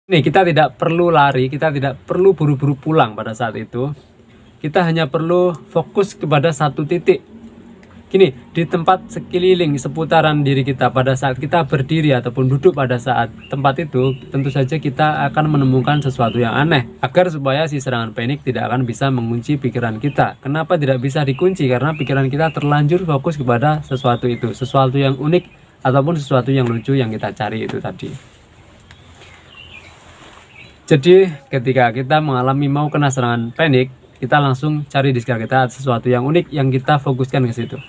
Nih, kita tidak perlu lari, kita tidak perlu buru-buru pulang pada saat itu. Kita hanya perlu fokus kepada satu titik. Gini, di tempat sekeliling seputaran diri kita pada saat kita berdiri ataupun duduk pada saat tempat itu, tentu saja kita akan menemukan sesuatu yang aneh. Agar supaya si serangan panik tidak akan bisa mengunci pikiran kita. Kenapa tidak bisa dikunci? Karena pikiran kita terlanjur fokus kepada sesuatu itu, sesuatu yang unik ataupun sesuatu yang lucu yang kita cari itu tadi. Jadi ketika kita mengalami mau kena serangan panik, kita langsung cari di sekitar kita sesuatu yang unik yang kita fokuskan ke situ.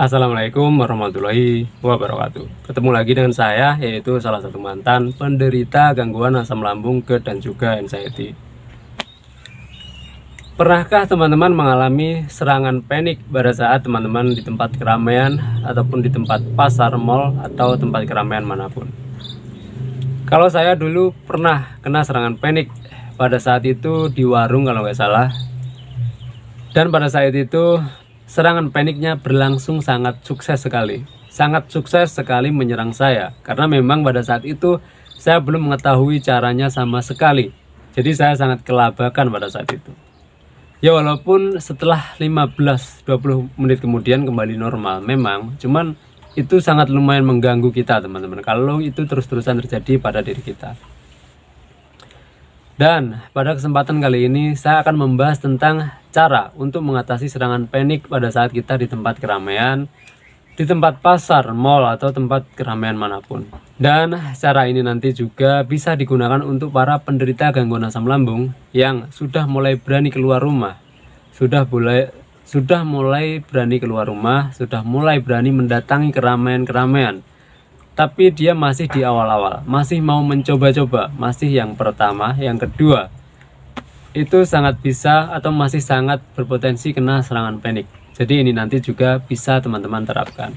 Assalamualaikum warahmatullahi wabarakatuh. Ketemu lagi dengan saya, yaitu salah satu mantan penderita gangguan asam lambung, GERD, dan juga anxiety. Pernahkah teman-teman mengalami serangan panik pada saat teman-teman di tempat keramaian ataupun di tempat pasar, mall, atau tempat keramaian manapun? Kalau saya dulu pernah kena serangan panik pada saat itu di warung kalau nggak salah. Dan pada saat itu serangan paniknya berlangsung sangat sukses sekali. Sangat sukses sekali menyerang saya. Karena memang pada saat itu saya belum mengetahui caranya sama sekali. Jadi saya sangat kelabakan pada saat itu. Ya walaupun setelah 15-20 menit kemudian kembali normal. Memang cuman itu sangat lumayan mengganggu kita teman-teman. Kalau itu terus-terusan terjadi pada diri kita. Dan pada kesempatan kali ini saya akan membahas tentang cara untuk mengatasi serangan panik pada saat kita di tempat keramaian, di tempat pasar, mall, atau tempat keramaian manapun. Dan cara ini nanti juga bisa digunakan untuk para penderita gangguan asam lambung yang sudah mulai berani keluar rumah, sudah mulai berani keluar rumah, sudah mulai berani mendatangi keramaian-keramaian. Tapi dia masih di awal-awal, masih mau mencoba-coba, masih yang pertama, yang kedua. Itu sangat bisa atau masih sangat berpotensi kena serangan panik. Jadi ini nanti juga bisa teman-teman terapkan.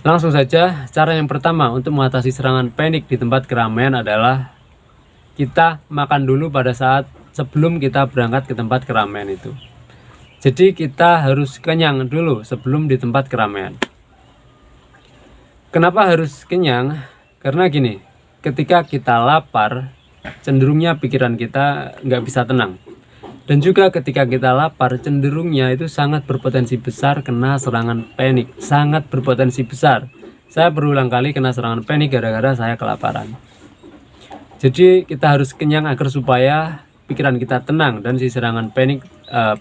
Langsung saja, cara yang pertama untuk mengatasi serangan panik di tempat keramaian adalah kita makan dulu pada saat sebelum kita berangkat ke tempat keramaian itu. Jadi kita harus kenyang dulu sebelum di tempat keramaian. Kenapa harus kenyang? Karena gini, ketika kita lapar, cenderungnya pikiran kita nggak bisa tenang. Dan juga ketika kita lapar, cenderungnya itu sangat berpotensi besar kena serangan panik. Sangat berpotensi besar. Saya berulang kali kena serangan panik gara-gara saya kelaparan. Jadi kita harus kenyang agar supaya pikiran kita tenang. Dan si serangan panik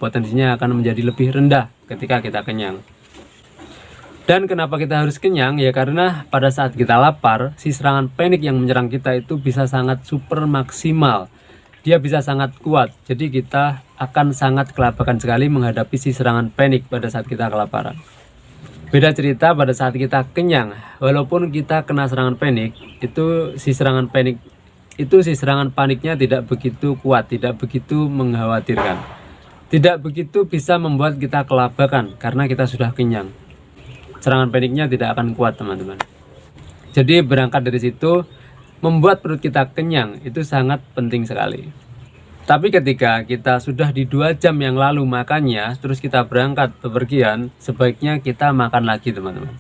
potensinya akan menjadi lebih rendah ketika kita kenyang. Dan kenapa kita harus kenyang? Ya karena pada saat kita lapar, si serangan panik yang menyerang kita itu bisa sangat super maksimal. Dia bisa sangat kuat. Jadi kita akan sangat kelabakan sekali menghadapi si serangan panik pada saat kita kelaparan. Beda cerita pada saat kita kenyang. Walaupun kita kena serangan panik, itu si serangan paniknya tidak begitu kuat, tidak begitu mengkhawatirkan. Tidak begitu bisa membuat kita kelabakan karena kita sudah kenyang. Serangan paniknya tidak akan kuat teman-teman. Jadi berangkat dari situ, membuat perut kita kenyang itu sangat penting sekali. Tapi ketika kita sudah di 2 jam yang lalu makannya, terus kita berangkat bepergian, sebaiknya kita makan lagi teman-teman.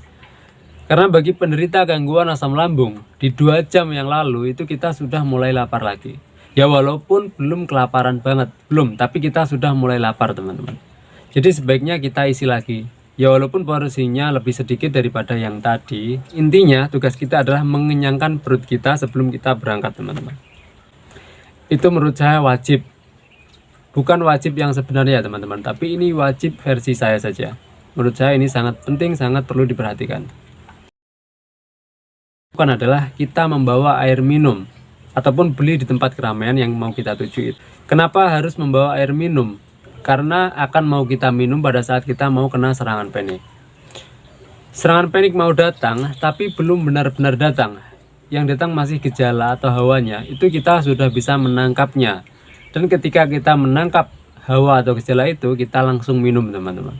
Karena bagi penderita gangguan asam lambung, di 2 jam yang lalu itu kita sudah mulai lapar lagi. Ya walaupun belum kelaparan banget, belum, tapi kita sudah mulai lapar teman-teman. Jadi sebaiknya kita isi lagi. Ya walaupun porsinya lebih sedikit daripada yang tadi, intinya tugas kita adalah mengenyangkan perut kita sebelum kita berangkat teman-teman. Itu menurut saya wajib. Bukan wajib yang sebenarnya teman-teman, tapi ini wajib versi saya saja. Menurut saya ini sangat penting, sangat perlu diperhatikan. Bukan adalah kita membawa air minum ataupun beli di tempat keramaian yang mau kita tuju. Kenapa harus membawa air minum? Karena akan mau kita minum pada saat kita mau kena serangan panik. Serangan panik mau datang, tapi belum benar-benar datang. Yang datang masih gejala atau hawanya, itu kita sudah bisa menangkapnya. Dan ketika kita menangkap hawa atau gejala itu, kita langsung minum teman-teman.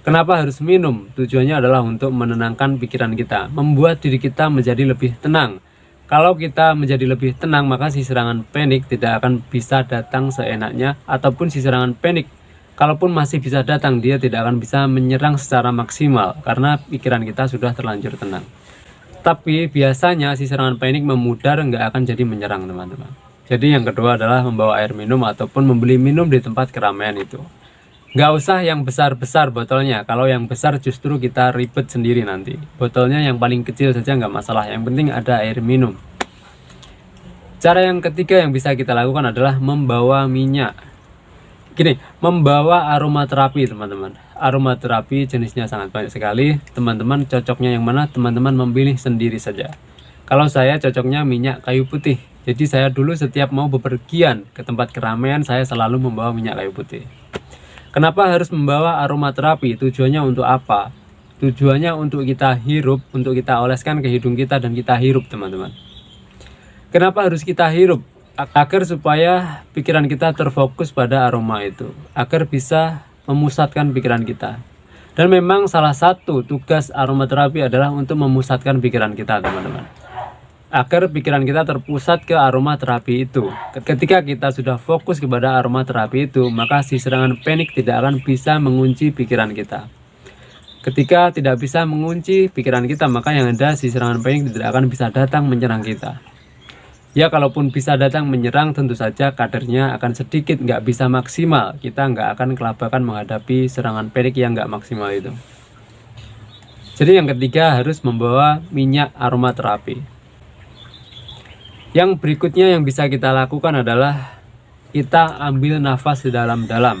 Kenapa harus minum? Tujuannya adalah untuk menenangkan pikiran kita, membuat diri kita menjadi lebih tenang. Kalau kita menjadi lebih tenang, maka si serangan panik tidak akan bisa datang seenaknya, ataupun si serangan panik, kalaupun masih bisa datang, dia tidak akan bisa menyerang secara maksimal, karena pikiran kita sudah terlanjur tenang. Tapi biasanya si serangan panik memudar, nggak akan jadi menyerang teman-teman. Jadi yang kedua adalah membawa air minum ataupun membeli minum di tempat keramaian itu. Nggak usah yang besar-besar botolnya. Kalau yang besar justru kita ribet sendiri nanti. Botolnya yang paling kecil saja nggak masalah. Yang penting ada air minum. Cara yang ketiga yang bisa kita lakukan adalah membawa minyak. Gini, membawa aromaterapi teman-teman. Aromaterapi jenisnya sangat banyak sekali. Teman-teman cocoknya yang mana? Teman-teman memilih sendiri saja. Kalau saya cocoknya minyak kayu putih. Jadi saya dulu setiap mau bepergian ke tempat keramaian, saya selalu membawa minyak kayu putih. Kenapa harus membawa aromaterapi? Tujuannya untuk apa? Tujuannya untuk kita hirup, untuk kita oleskan ke hidung kita dan kita hirup teman-teman. Kenapa harus kita hirup? Agar supaya pikiran kita terfokus pada aroma itu, agar bisa memusatkan pikiran kita. Dan memang salah satu tugas aromaterapi adalah untuk memusatkan pikiran kita teman-teman, agar pikiran kita terpusat ke aromaterapi itu. Ketika kita sudah fokus kepada aromaterapi itu, maka si serangan panik tidak akan bisa mengunci pikiran kita. Ketika tidak bisa mengunci pikiran kita, maka yang ada si serangan panik tidak akan bisa datang menyerang kita. Ya kalaupun bisa datang menyerang, tentu saja kadarnya akan sedikit, nggak bisa maksimal. Kita nggak akan kelabakan menghadapi serangan panik yang nggak maksimal itu. Jadi yang ketiga harus membawa minyak aromaterapi. Yang berikutnya yang bisa kita lakukan adalah kita ambil nafas di dalam-dalam.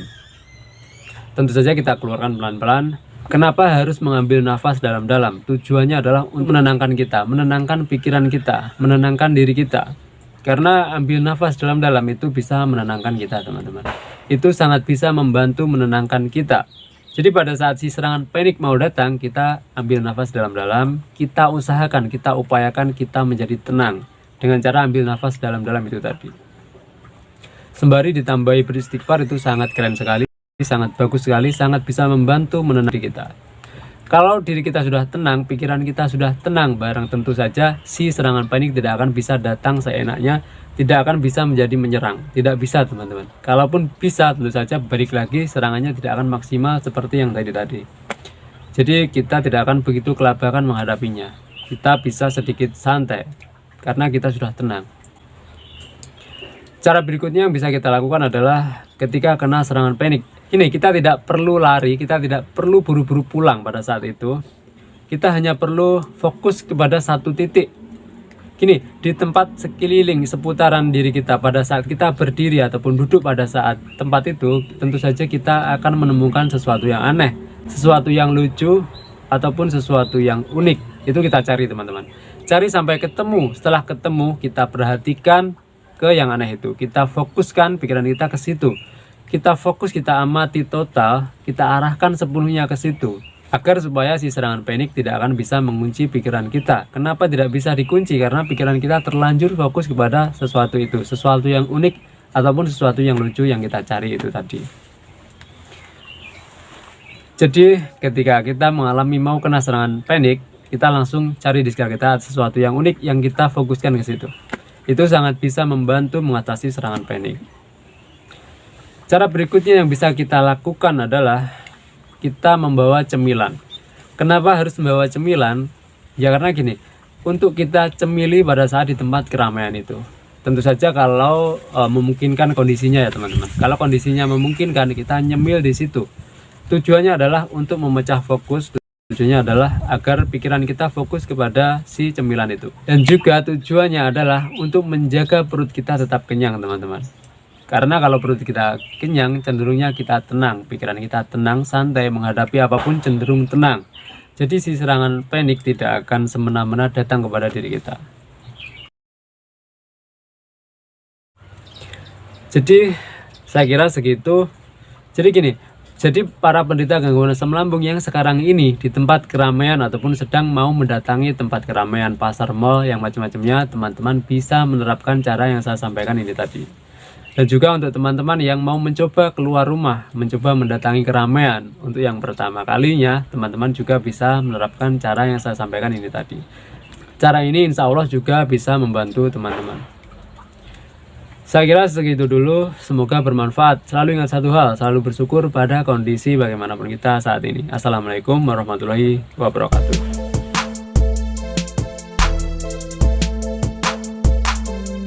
Tentu saja kita keluarkan pelan-pelan. Kenapa harus mengambil nafas dalam-dalam? Tujuannya adalah untuk menenangkan kita, menenangkan pikiran kita, menenangkan diri kita. Karena ambil nafas dalam-dalam itu bisa menenangkan kita teman-teman. Itu sangat bisa membantu menenangkan kita. Jadi pada saat si serangan panik mau datang, kita ambil nafas dalam-dalam, kita usahakan, kita upayakan kita menjadi tenang dengan cara ambil nafas dalam-dalam itu tadi. Sembari ditambahi beristighfar, itu sangat keren sekali, sangat bagus sekali, sangat bisa membantu menenangkan kita. Kalau diri kita sudah tenang, pikiran kita sudah tenang, barang tentu saja si serangan panik tidak akan bisa datang seenaknya, tidak akan bisa menjadi menyerang. Tidak bisa teman-teman. Kalaupun bisa, tentu saja balik lagi serangannya tidak akan maksimal seperti yang tadi. Jadi kita tidak akan begitu kelabakan menghadapinya. Kita bisa sedikit santai karena kita sudah tenang. Cara berikutnya yang bisa kita lakukan adalah ketika kena serangan panik. Ini kita tidak perlu lari, kita tidak perlu buru-buru pulang pada saat itu. Kita hanya perlu fokus kepada satu titik. Gini, di tempat sekeliling seputaran diri kita pada saat kita berdiri ataupun duduk pada saat tempat itu, tentu saja kita akan menemukan sesuatu yang aneh, sesuatu yang lucu, ataupun sesuatu yang unik. Itu kita cari teman-teman. Cari sampai ketemu. Setelah ketemu, kita perhatikan ke yang aneh itu. Kita fokuskan pikiran kita ke situ. Kita fokus, kita amati total, kita arahkan sepenuhnya ke situ. Agar supaya si serangan panik tidak akan bisa mengunci pikiran kita. Kenapa tidak bisa dikunci? Karena pikiran kita terlanjur fokus kepada sesuatu itu. Sesuatu yang unik ataupun sesuatu yang lucu yang kita cari itu tadi. Jadi ketika kita mengalami mau kena serangan panik, kita langsung cari di sekitar kita sesuatu yang unik yang kita fokuskan ke situ. Itu sangat bisa membantu mengatasi serangan panik. Cara berikutnya yang bisa kita lakukan adalah kita membawa cemilan. Kenapa harus membawa cemilan? Ya karena gini, untuk kita cemili pada saat di tempat keramaian itu. Tentu saja kalau memungkinkan kondisinya ya teman-teman. Kalau kondisinya memungkinkan, kita nyemil di situ. Tujuannya adalah untuk memecah fokus. Tujuannya adalah agar pikiran kita fokus kepada si cemilan itu. Dan juga tujuannya adalah untuk menjaga perut kita tetap kenyang teman-teman. Karena kalau perut kita kenyang, cenderungnya kita tenang, pikiran kita tenang, santai, menghadapi apapun cenderung tenang. Jadi si serangan panik tidak akan semena-mena datang kepada diri kita. Jadi saya kira segitu. Jadi gini, jadi para penderita gangguan asam lambung yang sekarang ini di tempat keramaian ataupun sedang mau mendatangi tempat keramaian, pasar, mall, yang macam-macamnya, teman-teman bisa menerapkan cara yang saya sampaikan ini tadi. Dan juga untuk teman-teman yang mau mencoba keluar rumah, mencoba mendatangi keramaian, untuk yang pertama kalinya, teman-teman juga bisa menerapkan cara yang saya sampaikan ini tadi. Cara ini insya Allah juga bisa membantu teman-teman. Saya kira segitu dulu, semoga bermanfaat. Selalu ingat satu hal, selalu bersyukur pada kondisi bagaimanapun kita saat ini. Assalamualaikum warahmatullahi wabarakatuh.